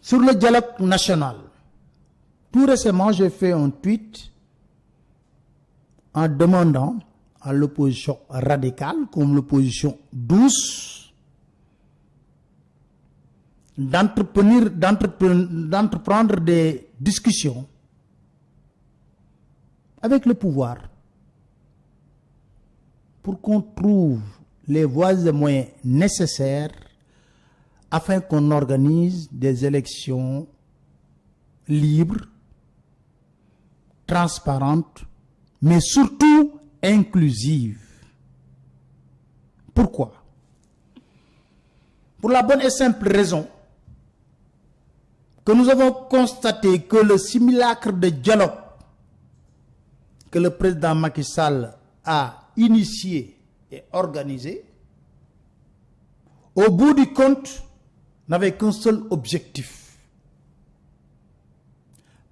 Sur le dialogue national, tout récemment, j'ai fait un tweet en demandant à l'opposition radicale, comme l'opposition douce, d'entreprendre des discussions avec le pouvoir pour qu'on trouve les voies et moyens nécessaires afin qu'on organise des élections libres, transparentes, mais surtout inclusives. Pourquoi? Pour la bonne et simple raison que nous avons constaté que le simulacre de dialogue que le président Macky Sall a initié et organisé, au bout du compte, n'avait qu'un seul objectif: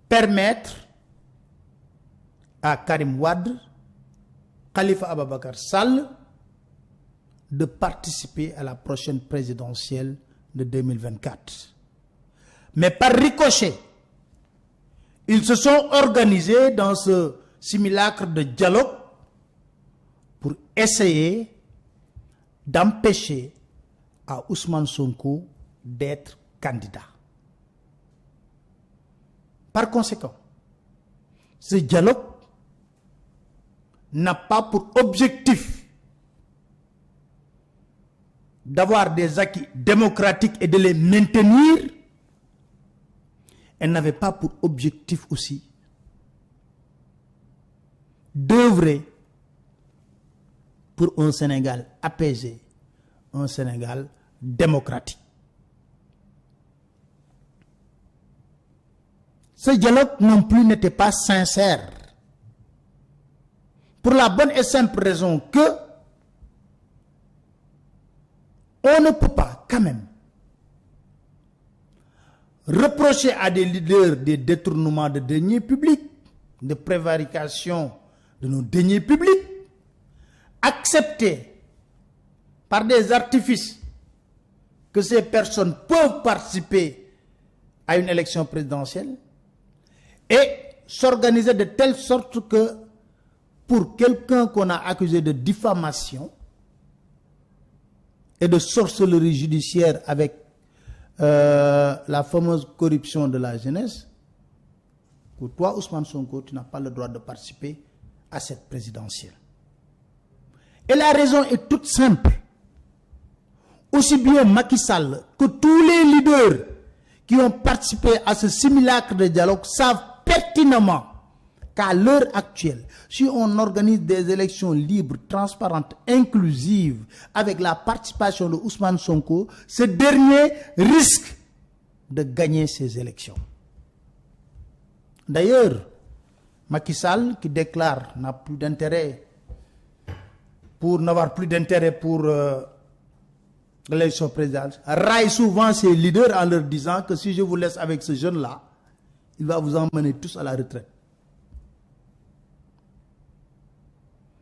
permettre à Karim Wade, Khalifa Ababakar Sall de participer à la prochaine présidentielle de 2024. Mais par ricochet, ils se sont organisés dans ce simulacre de dialogue pour essayer d'empêcher à Ousmane Sonko d'être candidat. Par conséquent, ce dialogue n'a pas pour objectif d'avoir des acquis démocratiques et de les maintenir. Elle n'avait pas pour objectif aussi d'œuvrer pour un Sénégal apaisé, un Sénégal démocratique. Ce dialogue non plus n'était pas sincère, pour la bonne et simple raison que on ne peut pas quand même reprocher à des leaders des détournements de deniers publics, de prévarication de nos deniers publics, accepter par des artifices que ces personnes peuvent participer à une élection présidentielle et s'organiser de telle sorte que pour quelqu'un qu'on a accusé de diffamation et de sorcellerie judiciaire avec la fameuse corruption de la jeunesse, pour toi, Ousmane Sonko, tu n'as pas le droit de participer à cette présidentielle. Et la raison est toute simple. Aussi bien Macky Sall que tous les leaders qui ont participé à ce simulacre de dialogue savent pertinemment qu'à l'heure actuelle, si on organise des élections libres, transparentes, inclusives, avec la participation de Ousmane Sonko, ce dernier risque de gagner ces élections. D'ailleurs, Macky Sall, qui déclare n'avoir plus d'intérêt pour l'élection présidentielle, raille souvent ses leaders en leur disant que si je vous laisse avec ce jeune-là, il va vous emmener tous à la retraite.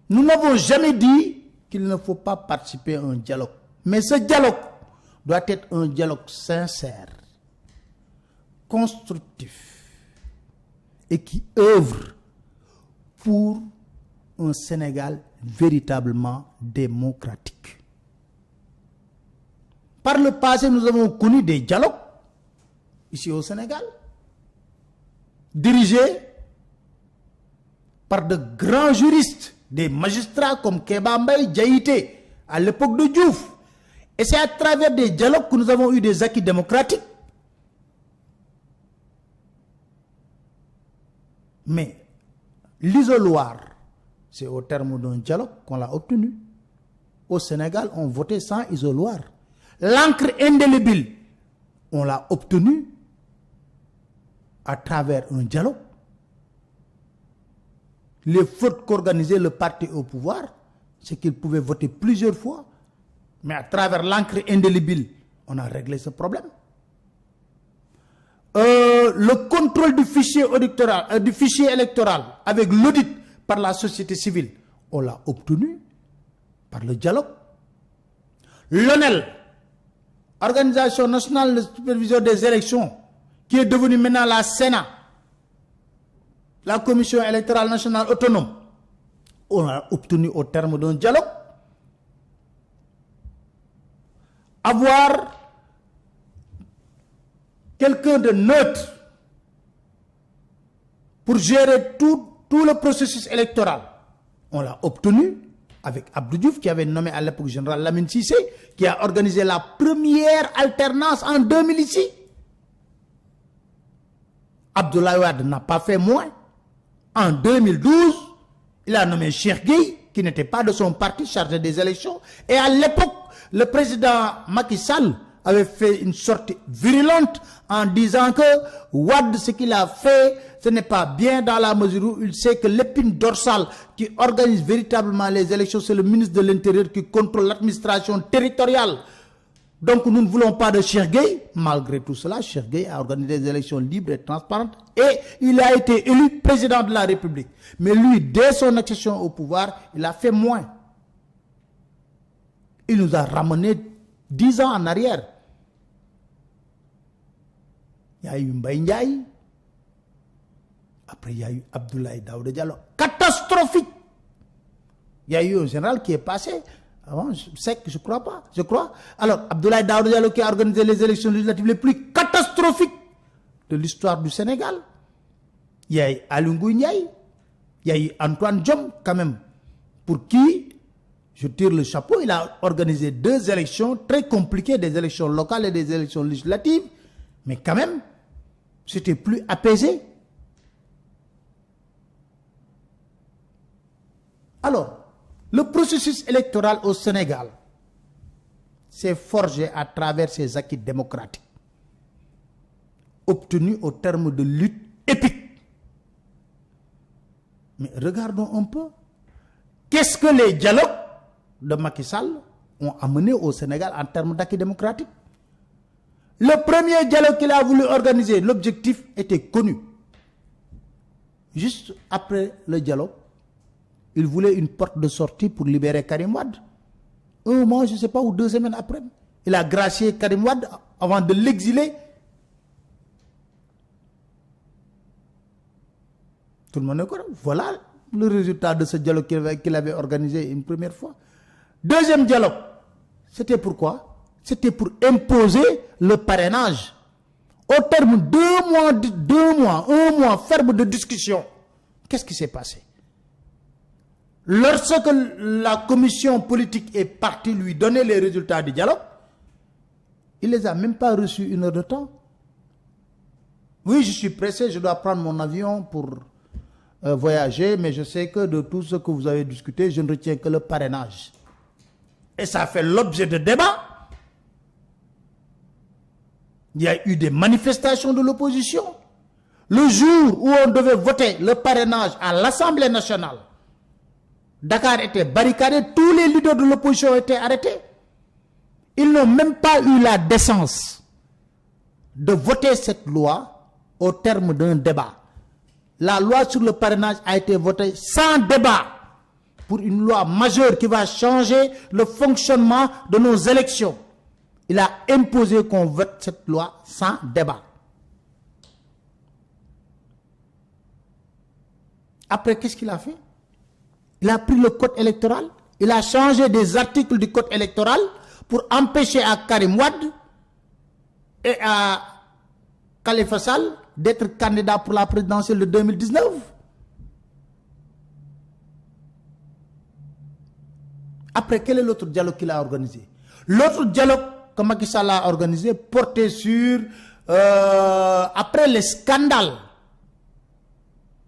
Nous n'avons jamais dit qu'il ne faut pas participer à un dialogue. Mais ce dialogue doit être un dialogue sincère, constructif et qui œuvre pour un Sénégal véritablement démocratique. Par le passé, nous avons connu des dialogues ici au Sénégal, dirigés par de grands juristes, des magistrats comme Kéba Mbaye, Diaïté, à l'époque de Diouf. Et c'est à travers des dialogues que nous avons eu des acquis démocratiques. Mais l'isoloir, c'est au terme d'un dialogue qu'on l'a obtenu. Au Sénégal, on votait sans isoloir. L'encre indélébile, on l'a obtenu à travers un dialogue. Les fautes qu'organisait le parti au pouvoir, c'est qu'il pouvait voter plusieurs fois. Mais à travers l'encre indélébile, on a réglé ce problème. Le contrôle du fichier électoral avec l'audit par la société civile, on l'a obtenu par le dialogue. L'ONEL, Organisation nationale de supervision des élections, qui est devenue maintenant la Sénat, la Commission électorale nationale autonome, on a obtenu au terme d'un dialogue avoir quelqu'un de neutre pour gérer tout le processus électoral. On l'a obtenu avec Abdou Diouf, qui avait nommé à l'époque général Lamine Cissé, qui a organisé la première alternance en 2000 ici. Abdoulaye Wade n'a pas fait moins. En 2012, il a nommé Cheikh Gueye, qui n'était pas de son parti, chargé des élections. Et à l'époque, le président Macky Sall avait fait une sortie virulente en disant que Wade, ce qu'il a fait, ce n'est pas bien dans la mesure où il sait que l'épine dorsale qui organise véritablement les élections, c'est le ministre de l'Intérieur qui contrôle l'administration territoriale. Donc nous ne voulons pas de Cheikh Gueye. Malgré tout cela, Cheikh Gueye a organisé des élections libres et transparentes et il a été élu président de la République. Mais lui, dès son accession au pouvoir, il a fait moins. Il nous a ramené 10 ans en arrière. Il y a eu Mbaye Ndiaye. Après, il y a eu Abdoulaye Daouda Diallo. Catastrophique. Il y a eu un général qui est passé. Avant, je crois pas. Je crois. Alors, Abdoulaye Daouda Diallo qui a organisé les élections législatives les plus catastrophiques de l'histoire du Sénégal. Il y a eu Aly Ngouille Ndiaye. Il y a eu Antoine Diome, quand même, pour qui je tire le chapeau. Il a organisé 2 élections très compliquées, des élections locales et des élections législatives. Mais quand même, c'était plus apaisé. Alors, le processus électoral au Sénégal s'est forgé à travers ses acquis démocratiques, obtenus au terme de luttes épiques. Mais regardons un peu. Qu'est-ce que les dialogues de Macky Sall ont amené au Sénégal en termes d'acquis démocratiques? Le premier dialogue qu'il a voulu organiser, l'objectif était connu. Juste après le dialogue, il voulait une porte de sortie pour libérer Karim Wade. Un mois, je ne sais pas, ou 2 semaines après, il a gracié Karim Wade avant de l'exiler. Tout le monde est correct. Voilà le résultat de ce dialogue qu'il avait organisé une première fois. Deuxième dialogue, c'était pourquoi? C'était pour imposer le parrainage. Au terme un mois ferme de discussion. Qu'est-ce qui s'est passé? Lorsque la commission politique est partie lui donner les résultats du dialogue, il ne les a même pas reçus 1 heure de temps. Oui, je suis pressé, je dois prendre mon avion pour voyager, mais je sais que de tout ce que vous avez discuté, je ne retiens que le parrainage. Et ça fait l'objet de débats. Il y a eu des manifestations de l'opposition. Le jour où on devait voter le parrainage à l'Assemblée nationale, Dakar était barricadé, tous les leaders de l'opposition étaient arrêtés. Ils n'ont même pas eu la décence de voter cette loi au terme d'un débat. La loi sur le parrainage a été votée sans débat pour une loi majeure qui va changer le fonctionnement de nos élections. Il a imposé qu'on vote cette loi sans débat. Après, qu'est-ce qu'il a fait? Il a pris le code électoral, il a changé des articles du code électoral pour empêcher à Karim Wade et à Khalifa Sall d'être candidat pour la présidentielle de 2019. Après, quel est l'autre dialogue qu'il a organisé? L'autre dialogue que Macky Sall a organisé portait sur, après les scandales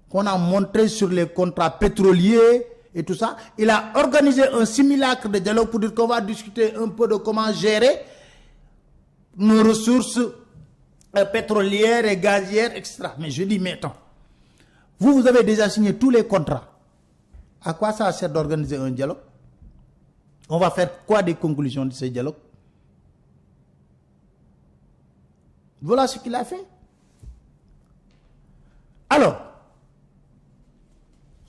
qu'on a montrés sur les contrats pétroliers et tout ça, il a organisé un simulacre de dialogue pour dire qu'on va discuter un peu de comment gérer nos ressources pétrolières et gazières, etc. Mais je dis, mais attends, vous avez déjà signé tous les contrats. À quoi ça sert d'organiser un dialogue? On va faire quoi des conclusions de ce dialogue? Voilà ce qu'il a fait. Alors,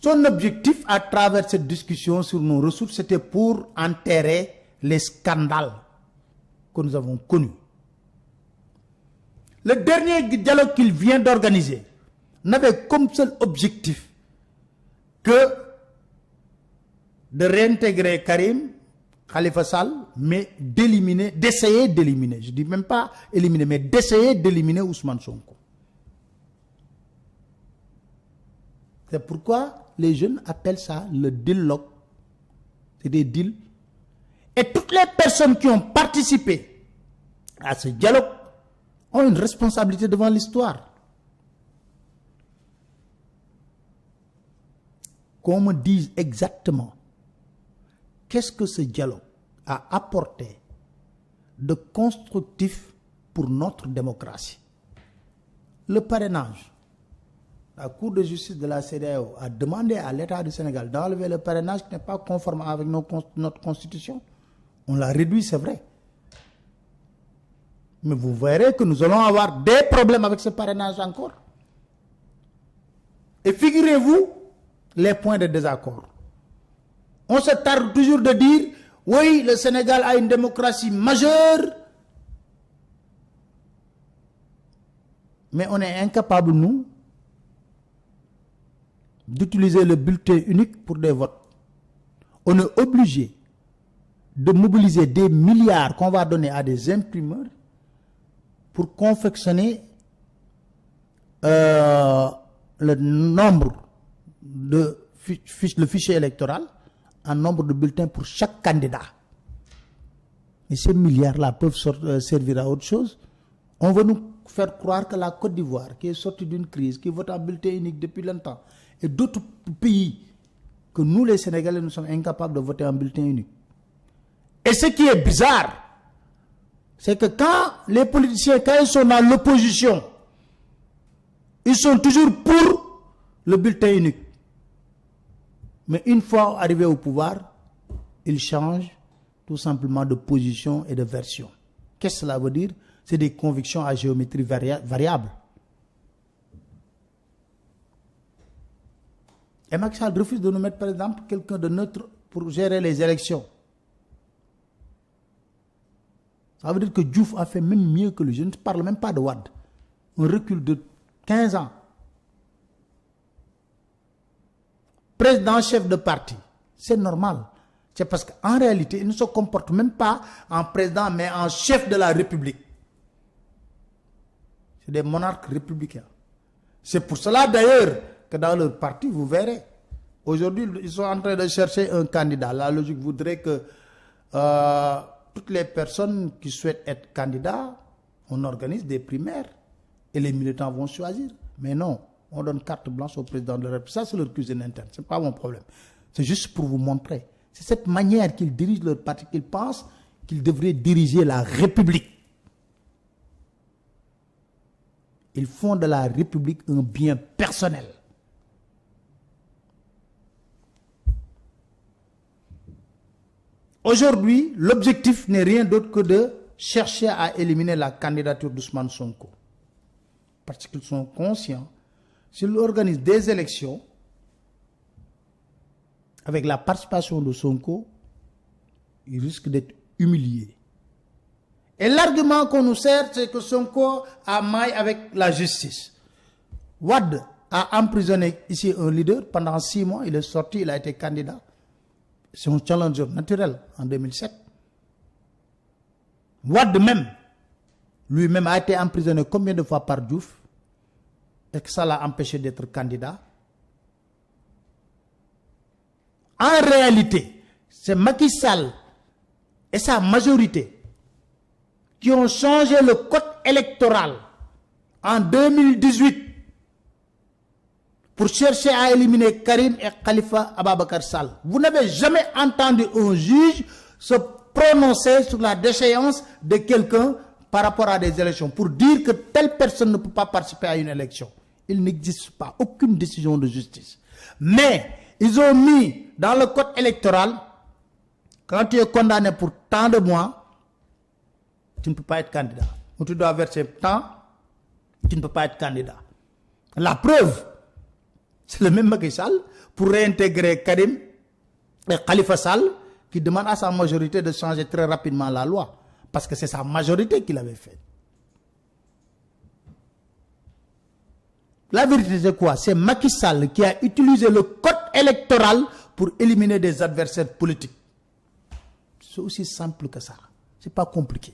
son objectif à travers cette discussion sur nos ressources, c'était pour enterrer les scandales que nous avons connus. Le dernier dialogue qu'il vient d'organiser n'avait comme seul objectif que de réintégrer Karim, Khalifa Sall, mais d'essayer d'éliminer, je ne dis même pas éliminer, mais d'essayer d'éliminer Ousmane Sonko. C'est pourquoi les jeunes appellent ça le dialogue. C'est des deals. Et toutes les personnes qui ont participé à ce dialogue ont une responsabilité devant l'histoire. Qu'on me dise exactement qu'est-ce que ce dialogue a apporté de constructif pour notre démocratie. Le parrainage. La Cour de justice de la CEDEAO a demandé à l'État du Sénégal d'enlever le parrainage qui n'est pas conforme avec notre constitution. On l'a réduit, c'est vrai. Mais vous verrez que nous allons avoir des problèmes avec ce parrainage encore. Et figurez-vous les points de désaccord. On se tarde toujours de dire, oui, le Sénégal a une démocratie majeure, mais on est incapable, nous, d'utiliser le bulletin unique pour des votes. On est obligé de mobiliser des milliards qu'on va donner à des imprimeurs pour confectionner le nombre de le fichier électoral en nombre de bulletins pour chaque candidat. Et ces milliards-là peuvent servir à autre chose. On veut nous faire croire que la Côte d'Ivoire, qui est sortie d'une crise, qui vote en bulletin unique depuis longtemps, et d'autres pays, que nous les Sénégalais, nous sommes incapables de voter en bulletin unique. Et ce qui est bizarre, c'est que quand les politiciens, quand ils sont dans l'opposition, ils sont toujours pour le bulletin unique. Mais une fois arrivés au pouvoir, ils changent tout simplement de position et de version. Qu'est-ce que cela veut dire? C'est des convictions à géométrie variable. Et Macky Sall refuse de nous mettre, par exemple, quelqu'un de neutre pour gérer les élections. Ça veut dire que Diouf a fait même mieux que lui. Je ne parle même pas de Wade. Un recul de 15 ans. Président, chef de parti, c'est normal. C'est parce qu'en réalité, il ne se comporte même pas en président, mais en chef de la République. C'est des monarques républicains. C'est pour cela d'ailleurs que dans leur parti, vous verrez, aujourd'hui, ils sont en train de chercher un candidat. La logique voudrait que toutes les personnes qui souhaitent être candidats, on organise des primaires et les militants vont choisir. Mais non, on donne carte blanche au président de la République. Ça, c'est leur cuisine interne. Ce n'est pas mon problème. C'est juste pour vous montrer. C'est cette manière qu'ils dirigent leur parti qu'ils pensent qu'ils devraient diriger la République. Ils font de la République un bien personnel. Aujourd'hui, l'objectif n'est rien d'autre que de chercher à éliminer la candidature d'Ousmane Sonko. Parce qu'ils sont conscients, s'ils organisent des élections avec la participation de Sonko, ils risquent d'être humiliés. Et l'argument qu'on nous sert, c'est que Sonko a maille avec la justice. Wade a emprisonné ici un leader pendant 6 mois, il est sorti, il a été candidat. C'est un challenger naturel en 2007. Wade même, lui-même a été emprisonné combien de fois par Diouf et que ça l'a empêché d'être candidat. En réalité, c'est Macky Sall et sa majorité qui ont changé le code électoral en 2018 pour chercher à éliminer Karim et Khalifa Ababacar Sall. Vous n'avez jamais entendu un juge se prononcer sur la déchéance de quelqu'un par rapport à des élections pour dire que telle personne ne peut pas participer à une élection. Il n'existe pas aucune décision de justice. Mais ils ont mis dans le code électoral, quand tu es condamné pour tant de mois, tu ne peux pas être candidat. Ou tu dois verser tant, tu ne peux pas être candidat. La preuve, c'est le même Macky Sall pour réintégrer Karim et Khalifa Sall qui demande à sa majorité de changer très rapidement la loi. Parce que c'est sa majorité qui l'avait fait. La vérité, c'est quoi? C'est Macky Sall qui a utilisé le code électoral pour éliminer des adversaires politiques. C'est aussi simple que ça. C'est pas compliqué.